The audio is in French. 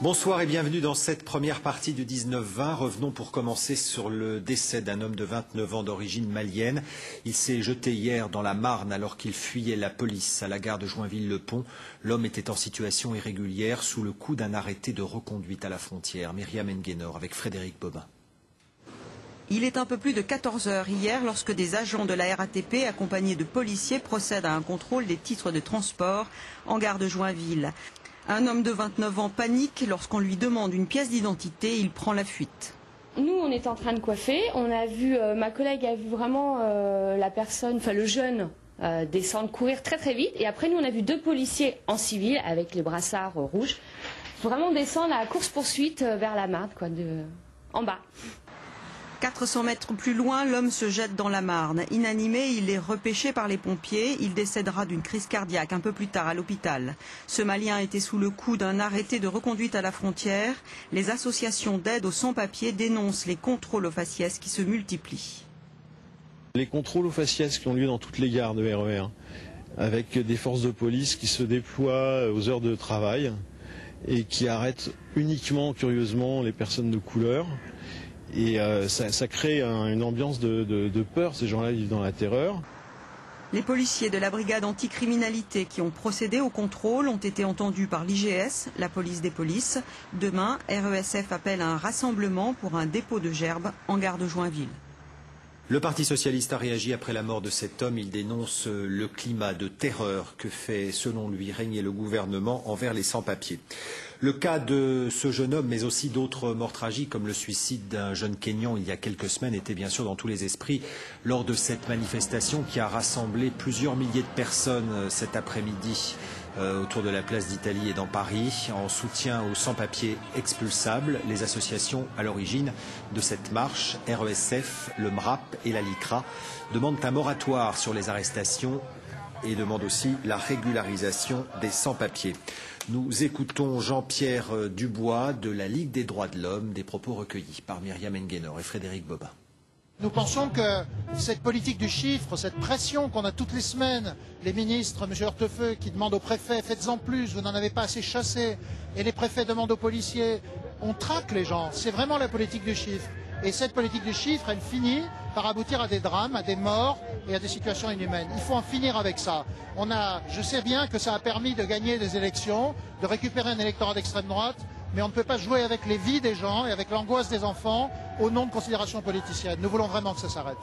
Bonsoir et bienvenue dans cette première partie du 19-20. Revenons pour commencer sur le décès d'un homme de 29 ans d'origine malienne. Il s'est jeté hier dans la Marne alors qu'il fuyait la police à la gare de Joinville-le-Pont. L'homme était en situation irrégulière sous le coup d'un arrêté de reconduite à la frontière. Myriam Nguénor avec Frédéric Bobin. Il est un peu plus de 14 heures hier lorsque des agents de la RATP accompagnés de policiers procèdent à un contrôle des titres de transport en gare de Joinville. Un homme de 29 ans panique lorsqu'on lui demande une pièce d'identité, il prend la fuite. Nous, on était en train de coiffer, on a vu, ma collègue a vu vraiment la personne, enfin le jeune, descendre, courir très très vite. Et après, nous, on a vu deux policiers en civil avec les brassards rouges, vraiment descendre à course-poursuite vers la Marne, en bas. 400 mètres plus loin, l'homme se jette dans la Marne. Inanimé, il est repêché par les pompiers. Il décédera d'une crise cardiaque un peu plus tard à l'hôpital. Ce Malien était sous le coup d'un arrêté de reconduite à la frontière. Les associations d'aide aux sans-papiers dénoncent les contrôles aux faciès qui se multiplient. Les contrôles aux faciès qui ont lieu dans toutes les gares de RER, avec des forces de police qui se déploient aux heures de travail et qui arrêtent uniquement, curieusement, les personnes de couleur. Et ça crée une ambiance de peur, ces gens-là vivent dans la terreur. Les policiers de la brigade anticriminalité qui ont procédé au contrôle ont été entendus par l'IGS, la police des polices. Demain, RESF appelle à un rassemblement pour un dépôt de gerbes en gare de Joinville. Le Parti socialiste a réagi après la mort de cet homme. Il dénonce le climat de terreur que fait, selon lui, régner le gouvernement envers les sans-papiers. Le cas de ce jeune homme, mais aussi d'autres morts tragiques, comme le suicide d'un jeune Kényan il y a quelques semaines, était bien sûr dans tous les esprits lors de cette manifestation qui a rassemblé plusieurs milliers de personnes cet après-midi autour de la place d'Italie et dans Paris, en soutien aux sans-papiers expulsables. Les associations à l'origine de cette marche, RESF, le MRAP et la LICRA, demandent un moratoire sur les arrestations et demandent aussi la régularisation des sans-papiers. Nous écoutons Jean-Pierre Dubois de la Ligue des droits de l'homme, des propos recueillis par Myriam Nguénor et Frédéric Bobin. Nous pensons que cette politique du chiffre, cette pression qu'on a toutes les semaines, les ministres, M. Hortefeux, qui demandent aux préfets, faites-en plus, vous n'en avez pas assez chassé, et les préfets demandent aux policiers, on traque les gens, c'est vraiment la politique du chiffre. Et cette politique du chiffre, elle finit par aboutir à des drames, à des morts et à des situations inhumaines. Il faut en finir avec ça. Je sais bien que ça a permis de gagner des élections, de récupérer un électorat d'extrême droite, mais on ne peut pas jouer avec les vies des gens et avec l'angoisse des enfants au nom de considérations politiciennes. Nous voulons vraiment que ça s'arrête.